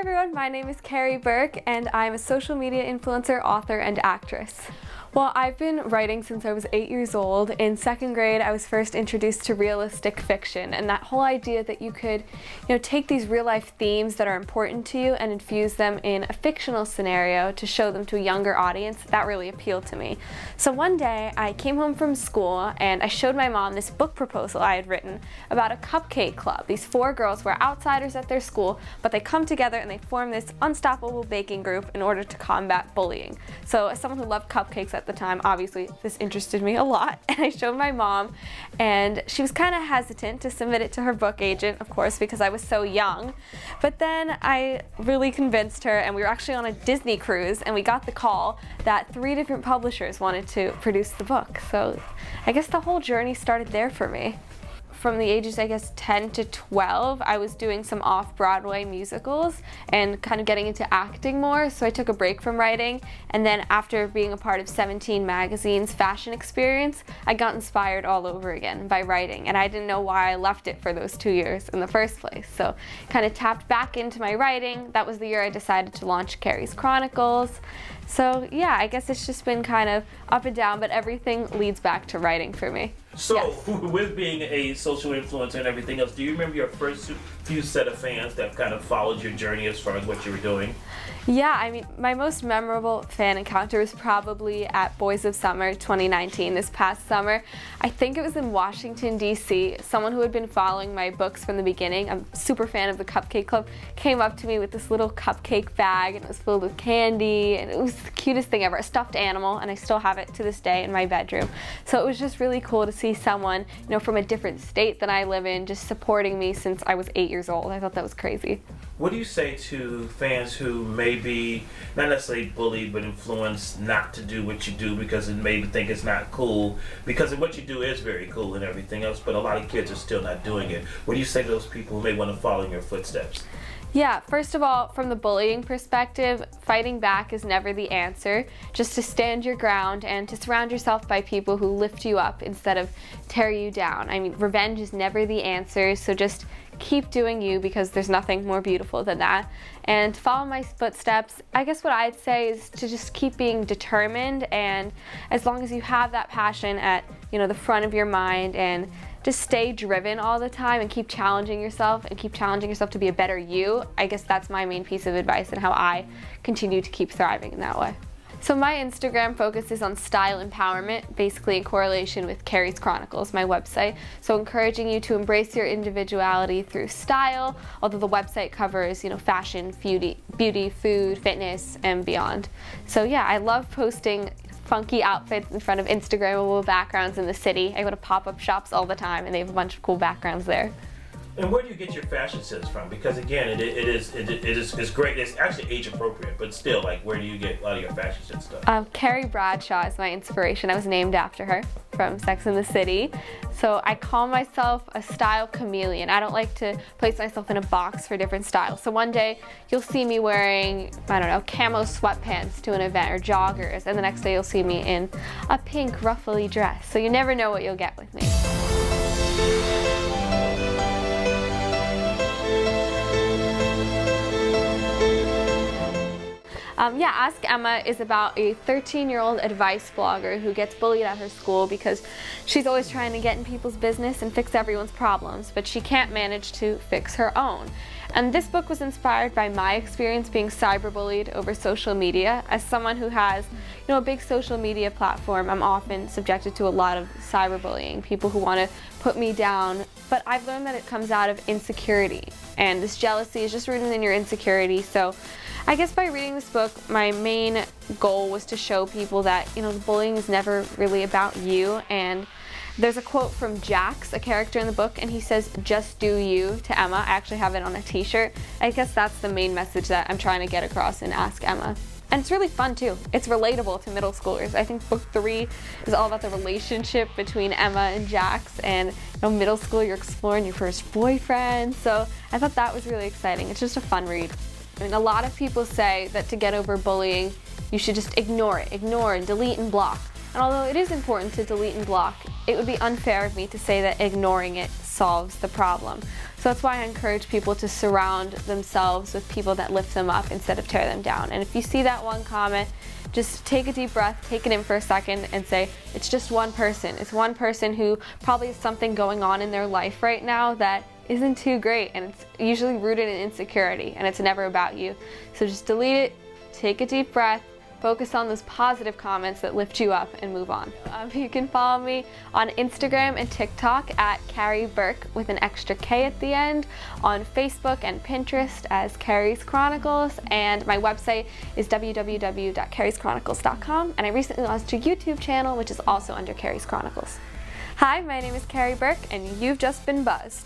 everyone, my name is Carrie Berk and I'm a social media influencer, author, and actress. Well, I've been writing since I was 8 years old. In second grade, I was first introduced to realistic fiction, and that whole idea that you could, take these real-life themes that are important to you and infuse them in a fictional scenario to show them to a younger audience, that really appealed to me. So one day, I came home from school and I showed my mom this book proposal I had written about a cupcake club. These 4 girls were outsiders at their school, but they come together and they form this unstoppable baking group in order to combat bullying. So as someone who loved cupcakes at the time, obviously this interested me a lot, and I showed my mom, and she was kind of hesitant to submit it to her book agent, of course, because I was so young. But then I really convinced her, and we were actually on a Disney cruise, and we got the call that 3 different publishers wanted to produce the book. So I guess the whole journey started there for me. From the ages, 10 to 12, I was doing some off-Broadway musicals and kind of getting into acting more, so I took a break from writing, and then after being a part of 17 Magazine's fashion experience, I got inspired all over again by writing, and I didn't know why I left it for those 2 years in the first place. So kind of tapped back into my writing. That was the year I decided to launch Carrie's Chronicles. So yeah, I guess it's just been kind of up and down, but everything leads back to writing for me. So, yes. With being a social influencer and everything else, do you remember your first few set of fans that kind of followed your journey as far as what you were doing? Yeah, my most memorable fan encounter was probably at Boys of Summer 2019, this past summer. I think it was in Washington, D.C. Someone who had been following my books from the beginning, I'm a super fan of the Cupcake Club, came up to me with this little cupcake bag, and it was filled with candy, and it was the cutest thing ever, a stuffed animal, and I still have it to this day in my bedroom. So it was just really cool to see someone, from a different state than I live in, just supporting me since I was 8 years old. I thought that was crazy. What do you say to fans who may be not necessarily bullied but influenced not to do what you do because they maybe think it's not cool, because what you do is very cool and everything else, but a lot of kids are still not doing it? What do you say to those people who may want to follow in your footsteps? Yeah, first of all, from the bullying perspective, fighting back is never the answer. Just to stand your ground and to surround yourself by people who lift you up instead of tear you down. Revenge is never the answer, so just keep doing you, because there's nothing more beautiful than that. And to follow my footsteps, I guess what I'd say is to just keep being determined, and as long as you have that passion at, the front of your mind, and just stay driven all the time and keep challenging yourself to be a better you. I guess that's my main piece of advice and how I continue to keep thriving in that way. So my Instagram focuses on style empowerment, basically in correlation with Carrie's Chronicles, my website. So encouraging you to embrace your individuality through style, although the website covers, fashion, beauty, food, fitness, and beyond. So yeah, I love posting funky outfits in front of Instagrammable backgrounds in the city. I go to pop-up shops all the time, and they have a bunch of cool backgrounds there. And where do you get your fashion sense from? Because again, it is great. It's actually age appropriate, but still, where do you get a lot of your fashion sense stuff? Carrie Bradshaw is my inspiration. I was named after her from Sex and the City. So I call myself a style chameleon. I don't like to place myself in a box for different styles. So one day you'll see me wearing, camo sweatpants to an event, or joggers, and the next day you'll see me in a pink ruffly dress. So you never know what you'll get with me. Ask Emma is about a 13-year-old advice blogger who gets bullied at her school because she's always trying to get in people's business and fix everyone's problems, but she can't manage to fix her own. And this book was inspired by my experience being cyberbullied over social media. As someone who has, a big social media platform, I'm often subjected to a lot of cyberbullying, people who want to put me down, but I've learned that it comes out of insecurity, and this jealousy is just rooted in your insecurity. So I guess by reading this book, my main goal was to show people that, the bullying is never really about you. And there's a quote from Jax, a character in the book, and he says, "Just do you," to Emma. I actually have it on a t-shirt. I guess that's the main message that I'm trying to get across in Ask Emma. And it's really fun too. It's relatable to middle schoolers. I think book 3 is all about the relationship between Emma and Jax, and middle school, you're exploring your first boyfriend. So I thought that was really exciting. It's just a fun read. A lot of people say that to get over bullying, you should just ignore and delete and block. And although it is important to delete and block, it would be unfair of me to say that ignoring it solves the problem. So that's why I encourage people to surround themselves with people that lift them up instead of tear them down. And if you see that one comment, just take a deep breath, take it in for a second, and say, it's just one person. It's one person who probably has something going on in their life right now that isn't too great, and it's usually rooted in insecurity, and it's never about you. So just delete it, take a deep breath, focus on those positive comments that lift you up, and move on. You can follow me on Instagram and TikTok at Carrie Berk with an extra K at the end, on Facebook and Pinterest as Carrie's Chronicles, and my website is www.carrieschronicles.com, and I recently launched a YouTube channel which is also under Carrie's Chronicles. Hi, my name is Carrie Berk, and you've just been buzzed.